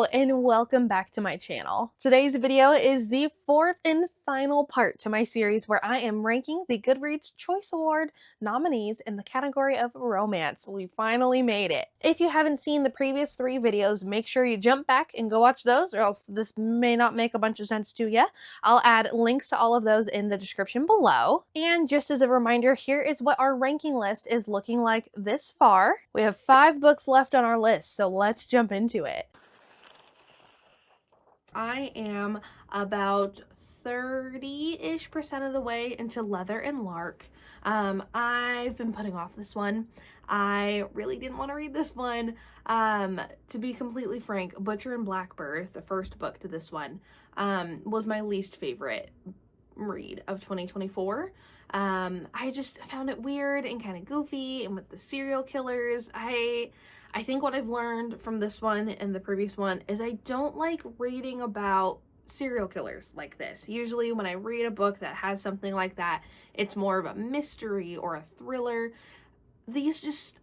Hello and welcome back to my channel. Today's video is the fourth and final part to my series where I am ranking the GoodReads Choice Award nominees in the category of romance. We finally made it. If you haven't seen the previous three videos, make sure you jump back and go watch those, or else this may not make a bunch of sense to you. I'll add links to all of those in the description below. And just as a reminder, here is what our ranking list is looking like this far. We have 5 books left on our list, so let's jump into it. I am about 30-ish% of the way into Leather and Lark. I've been putting off this one. I really didn't want to read this one. To be completely frank, Butcher and Blackbird, the first book to this one, was my least favorite read of 2024. I just found it weird and kind of goofy, and with the serial killers, I think what I've learned from this one and the previous one is I don't like reading about serial killers like this. Usually when I read a book that has something like that, it's more of a mystery or a thriller. These just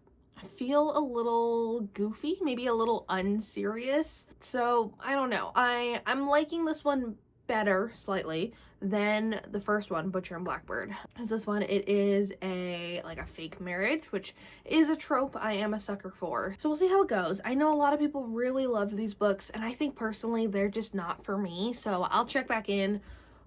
feel a little goofy, maybe a little unserious. So I don't know. I'm liking this one better slightly than the first one, Butcher and Blackbird. As this one, it is a fake marriage, which is a trope I am a sucker for. So we'll see how it goes. I know a lot of people really loved these books, and I think personally they're just not for me. So I'll check back in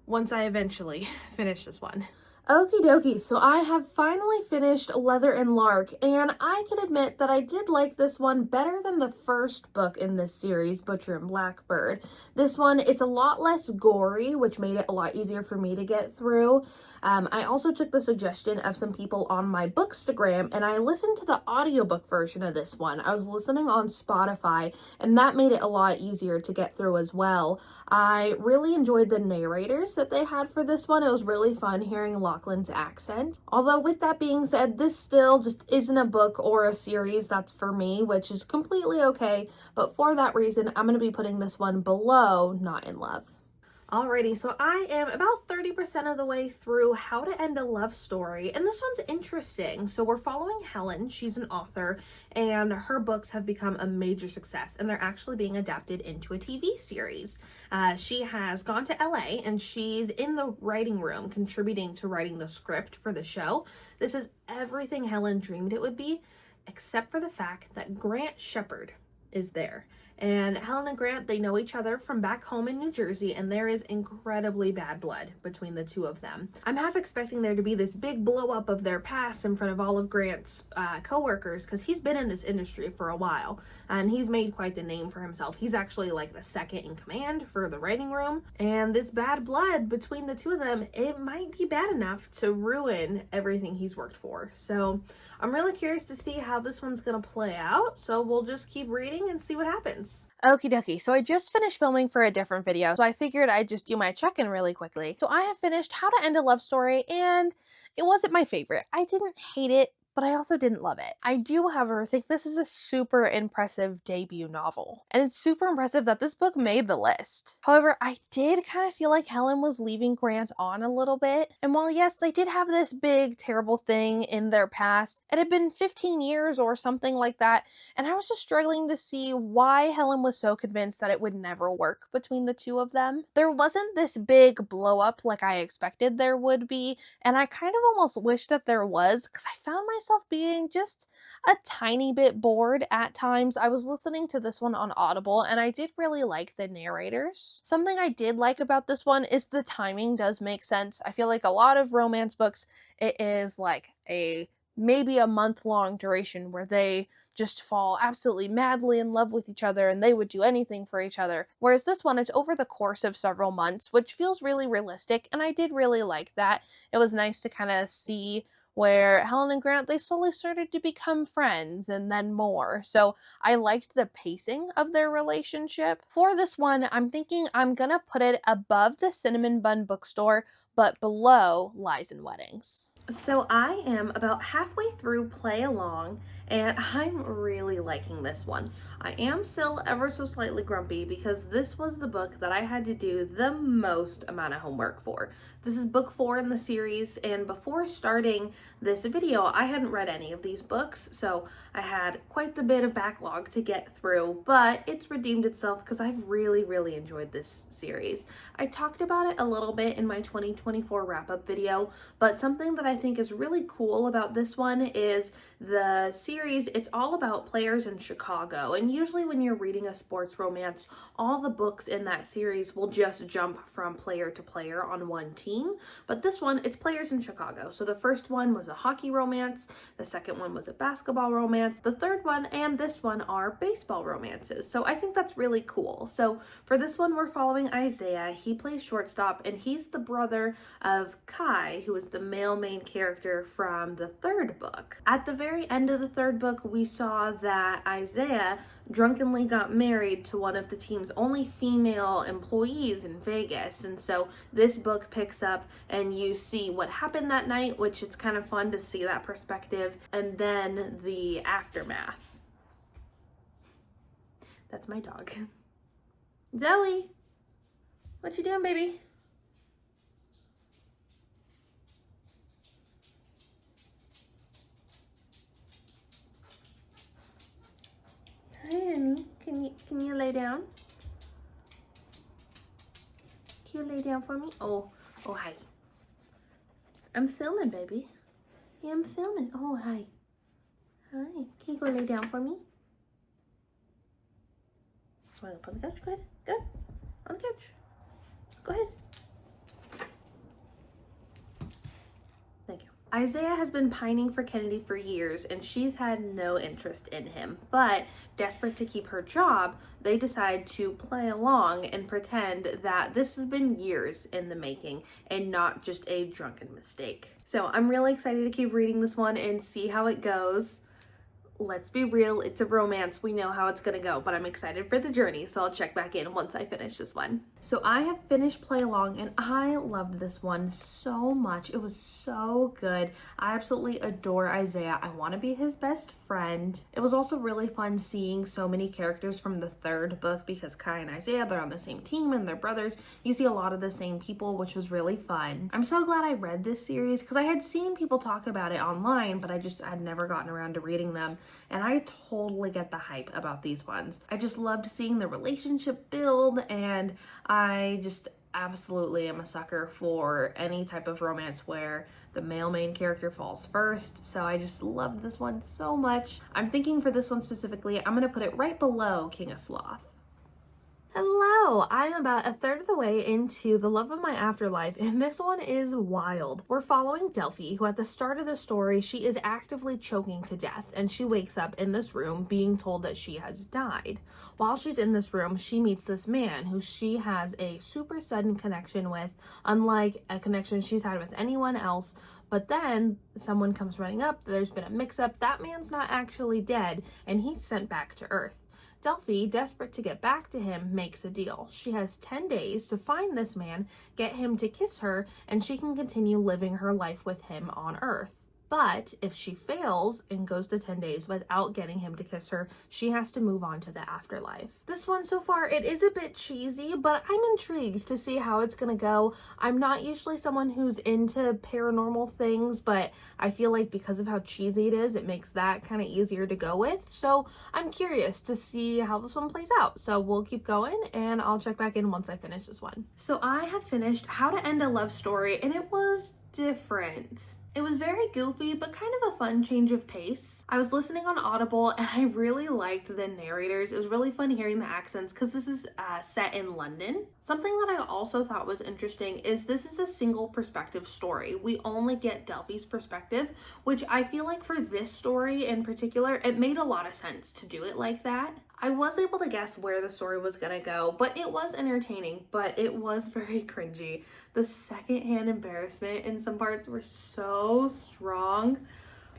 once I eventually finish this one. Okie dokie, so I have finally finished Leather and Lark, and I can admit that I did like this one better than the first book in this series, Butcher and Blackbird. This one, it's a lot less gory, which made it a lot easier for me to get through. I also took the suggestion of some people on my Bookstagram, and I listened to the audiobook version of this one. I was listening on Spotify, and that made it a lot easier to get through as well. I really enjoyed the narrators that they had for this one. It was really fun hearing Lachlan's accent. Although with that being said, this still just isn't a book or a series that's for me, which is completely okay. But for that reason, I'm going to be putting this one below Not in Love. Alrighty, so I am about 30% of the way through How to End a Love Story, and this one's interesting. So we're following Helen. She's an author, and her books have become a major success, and they're actually being adapted into a TV series. She has gone to LA, and she's in the writing room contributing to writing the script for the show. This is everything Helen dreamed it would be, except for the fact that Grant Shepard is there. And Helen and Grant, they know each other from back home in New Jersey, and there is incredibly bad blood between the two of them. I'm half expecting there to be this big blow up of their past in front of all of Grant's co-workers, because he's been in this industry for a while, and he's made quite the name for himself. He's actually like the second in command for the writing room, and this bad blood between the two of them, it might be bad enough to ruin everything he's worked for. So I'm really curious to see how this one's gonna play out, so we'll just keep reading and see what happens. Okie dokie, so I just finished filming for a different video, so I figured I'd just do my check-in really quickly. So I have finished How to End a Love Story, and it wasn't my favorite. I didn't hate it, but I also didn't love it. I do, however, think this is a super impressive debut novel, and it's super impressive that this book made the list. However, I did kind of feel like Helen was leaving Grant on a little bit, and while yes, they did have this big, terrible thing in their past, it had been 15 years or something like that, and I was just struggling to see why Helen was so convinced that it would never work between the two of them. There wasn't this big blow up like I expected there would be, and I kind of almost wish that there was, because I found myself being just a tiny bit bored at times. I was listening to this one on Audible, and I did really like the narrators. Something I did like about this one is the timing does make sense. I feel like a lot of romance books, it is like maybe a month-long duration where they just fall absolutely madly in love with each other and they would do anything for each other. Whereas this one, it's over the course of several months, which feels really realistic, and I did really like that. It was nice to kind of see where Helen and Grant, they slowly started to become friends and then more. So I liked the pacing of their relationship. For this one, I'm thinking I'm gonna put it above the Cinnamon Bun Bookstore, but below Lies and Weddings. So I am about halfway through Play Along, and I'm really liking this one. I am still ever so slightly grumpy because this was the book that I had to do the most amount of homework for. This is book 4 in the series, and before starting this video, I hadn't read any of these books, so I had quite the bit of backlog to get through, but it's redeemed itself because I've really enjoyed this series. I talked about it a little bit in my 2024 wrap-up video, but something that I think is really cool about this one is the series. It's all about players in Chicago, and usually when you're reading a sports romance, all the books in that series will just jump from player to player on one team, but this one, it's players in Chicago. So the first one was a hockey romance, the second one was a basketball romance, the third one and this one are baseball romances. So I think that's really cool. So for this one, we're following Isaiah. He plays shortstop, and he's the brother of Kai, who is the male main character from the third book. At the very end of the third book, we saw that Isaiah drunkenly got married to one of the team's only female employees in Vegas. And so this book picks up and you see what happened that night, which it's kind of fun to see that perspective, and then the aftermath. That's my dog. Zoe, what you doing, baby? Hi, honey. Can you lay down? Can you lay down for me? Oh, hi. I'm filming, baby. Yeah, I'm filming. Oh, hi. Hi. Can you go lay down for me? Want to put on the couch? Go ahead. Good. On the couch. Go ahead. Thank you. Isaiah has been pining for Kennedy for years, and she's had no interest in him. But desperate to keep her job, they decide to play along and pretend that this has been years in the making and not just a drunken mistake. So I'm really excited to keep reading this one and see how it goes. Let's be real, it's a romance. We know how it's gonna go, but I'm excited for the journey, so I'll check back in once I finish this one. So I have finished Play Along, and I loved this one so much. It was so good. I absolutely adore Isaiah. I want to be his best friend. It was also really fun seeing so many characters from the third book because Kai and Isaiah, they're on the same team and they're brothers. You see a lot of the same people, which was really fun. I'm so glad I read this series because I had seen people talk about it online, but I had never gotten around to reading them. And I totally get the hype about these ones. I just loved seeing the relationship build, and I just absolutely am a sucker for any type of romance where the male main character falls first. So I just loved this one so much. I'm thinking for this one specifically, I'm gonna put it right below King of Sloth. Hello, I'm about a third of the way into The Love of My Afterlife, and this one is wild. We're following Delphi, who at the start of the story, she is actively choking to death, and she wakes up in this room being told that she has died. While she's in this room, she meets this man who she has a super sudden connection with, unlike a connection she's had with anyone else. But then someone comes running up, there's been a mix-up, that man's not actually dead, and he's sent back to Earth. Delphi, desperate to get back to him, makes a deal. She has 10 days to find this man, get him to kiss her, and she can continue living her life with him on Earth. But if she fails and goes to 10 days without getting him to kiss her, she has to move on to the afterlife. This one so far, it is a bit cheesy, but I'm intrigued to see how it's gonna go. I'm not usually someone who's into paranormal things, but I feel like because of how cheesy it is, it makes that kind of easier to go with. So I'm curious to see how this one plays out. So we'll keep going, and I'll check back in once I finish this one. So I have finished How to End a Love Story, and it was different. It was very goofy, but kind of a fun change of pace. I was listening on Audible, and I really liked the narrators. It was really fun hearing the accents because this is set in London. Something that I also thought was interesting is this is a single perspective story. We only get Delphi's perspective, which I feel like for this story in particular, it made a lot of sense to do it like that. I was able to guess where the story was gonna go, but it was entertaining, but it was very cringy. The secondhand embarrassment in some parts were so strong.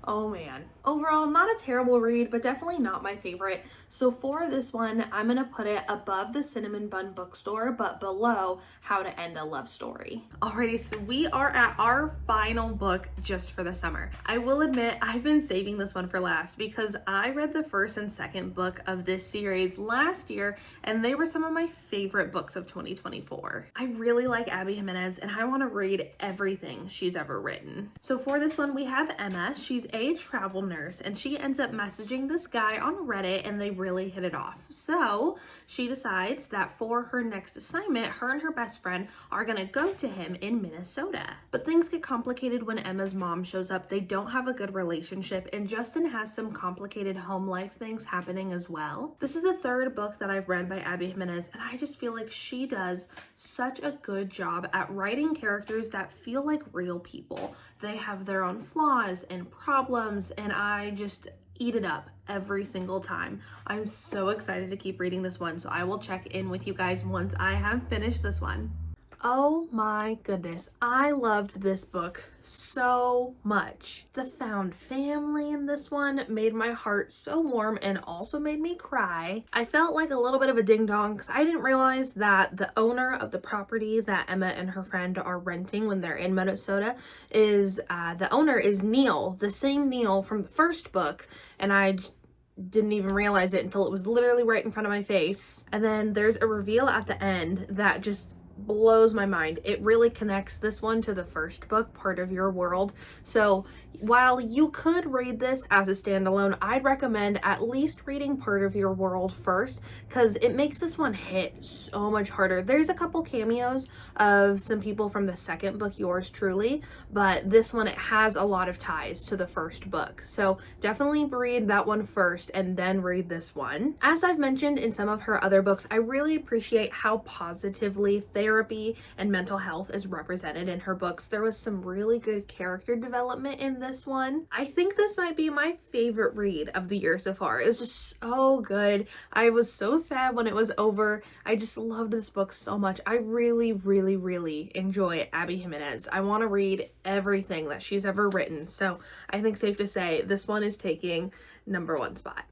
Oh man. Overall, not a terrible read, but definitely not my favorite. So for this one, I'm gonna put it above the Cinnamon Bun Bookstore, but below How to End a Love Story. Alrighty, so we are at our final book just for the summer. I will admit, I've been saving this one for last because I read the first and second book of this series last year, and they were some of my favorite books of 2024. I really like Abby Jimenez, and I wanna read everything she's ever written. So for this one, we have Emma. She's a travel nurse, and she ends up messaging this guy on Reddit, and they really hit it off. So she decides that for her next assignment, her and her best friend are gonna go to him in Minnesota. But things get complicated when Emma's mom shows up. They don't have a good relationship, and Justin has some complicated home life things happening as well. This is the third book that I've read by Abby Jimenez, and I just feel like she does such a good job at writing characters that feel like real people. They have their own flaws and problems, and I just eat it up every single time. I'm so excited to keep reading this one, so I will check in with you guys once I have finished this one. Oh my goodness, I loved this book so much. The found family in this one made my heart so warm and also made me cry. I felt like a little bit of a ding dong because I didn't realize that the owner of the property that Emma and her friend are renting when they're in Minnesota is, the owner is Neil, the same Neil from the first book, and I didn't even realize it until it was literally right in front of my face. And then there's a reveal at the end that just blows my mind. It really connects this one to the first book, Part of Your World. So while you could read this as a standalone, I'd recommend at least reading Part of Your World first because it makes this one hit so much harder. There's a couple cameos of some people from the second book, Yours Truly, but this one, it has a lot of ties to the first book. So definitely read that one first and then read this one. As I've mentioned in some of her other books, I really appreciate how positively therapy and mental health is represented in her books. There was some really good character development in this one. I think this might be my favorite read of the year so far. It was just so good. I was so sad when it was over. I just loved this book so much. I really, really, really enjoy Abby Jimenez. I want to read everything that she's ever written. So I think safe to say this one is taking #1 spot.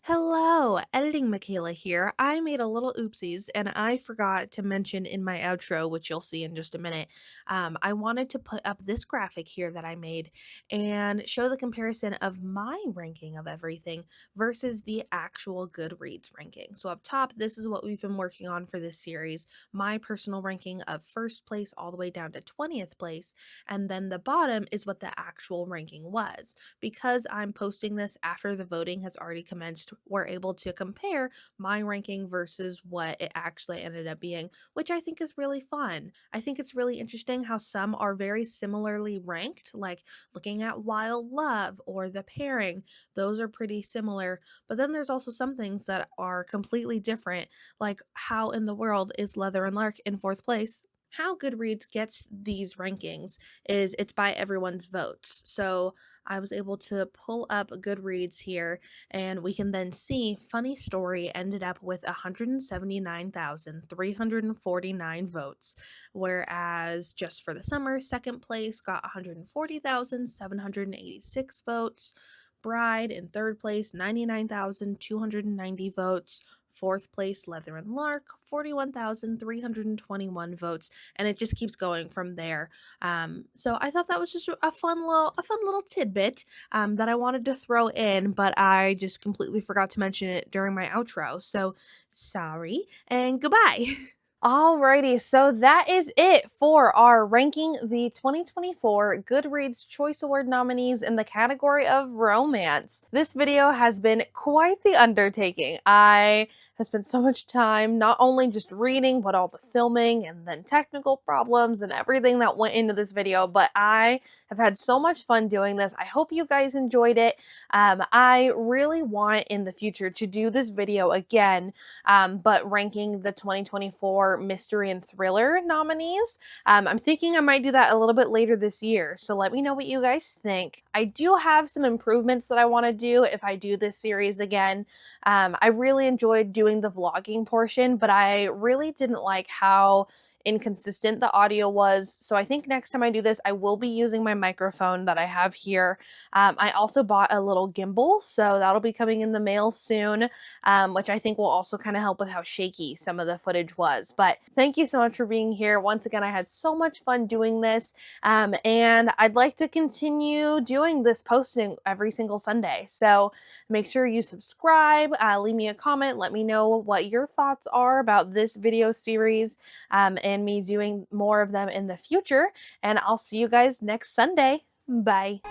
Hello, Editing Michaela here. I made a little oopsies and I forgot to mention in my outro, which you'll see in just a minute, I wanted to put up this graphic here that I made and show the comparison of my ranking of everything versus the actual GoodReads ranking. So up top, this is what we've been working on for this series, my personal ranking of first place all the way down to 20th place, and then the bottom is what the actual ranking was. Because I'm posting this after the voting has already commenced, we're able to compare my ranking versus what it actually ended up being, which I think is really fun. I think it's really interesting how some are very similarly ranked, like looking at Wild Love or The Pairing. Those are pretty similar, but then there's also some things that are completely different, like how in the world is Leather and Lark in 4th place? How Goodreads gets these rankings is it's by everyone's votes. So I was able to pull up Goodreads here, and we can then see Funny Story ended up with 179,349 votes, whereas Just for the Summer, second place, got 140,786 votes. Bride in third place, 99,290 votes. Fourth place, Leather and Lark, 41,321 votes, and it just keeps going from there. So I thought that was just a fun little tidbit that I wanted to throw in, but I just completely forgot to mention it during my outro. So sorry and goodbye. Alrighty, so that is it for our ranking the 2024 Goodreads Choice Award nominees in the category of romance. This video has been quite the undertaking. I have spent so much time not only just reading, but all the filming and then technical problems and everything that went into this video, but I have had so much fun doing this. I hope you guys enjoyed it. I really want in the future to do this video again, but ranking the 2024 our mystery and thriller nominees. I'm thinking I might do that a little bit later this year, so let me know what you guys think. I do have some improvements that I want to do if I do this series again. I really enjoyed doing the vlogging portion, but I really didn't like how inconsistent the audio was. So I think next time I do this, I will be using my microphone that I have here. I also bought a little gimbal, so that'll be coming in the mail soon, which I think will also kind of help with how shaky some of the footage was. But thank you so much for being here. Once again, I had so much fun doing this, and I'd like to continue doing this posting every single Sunday. So make sure you subscribe, leave me a comment, let me know what your thoughts are about this video series, and me doing more of them in the future. And I'll see you guys next Sunday. Bye.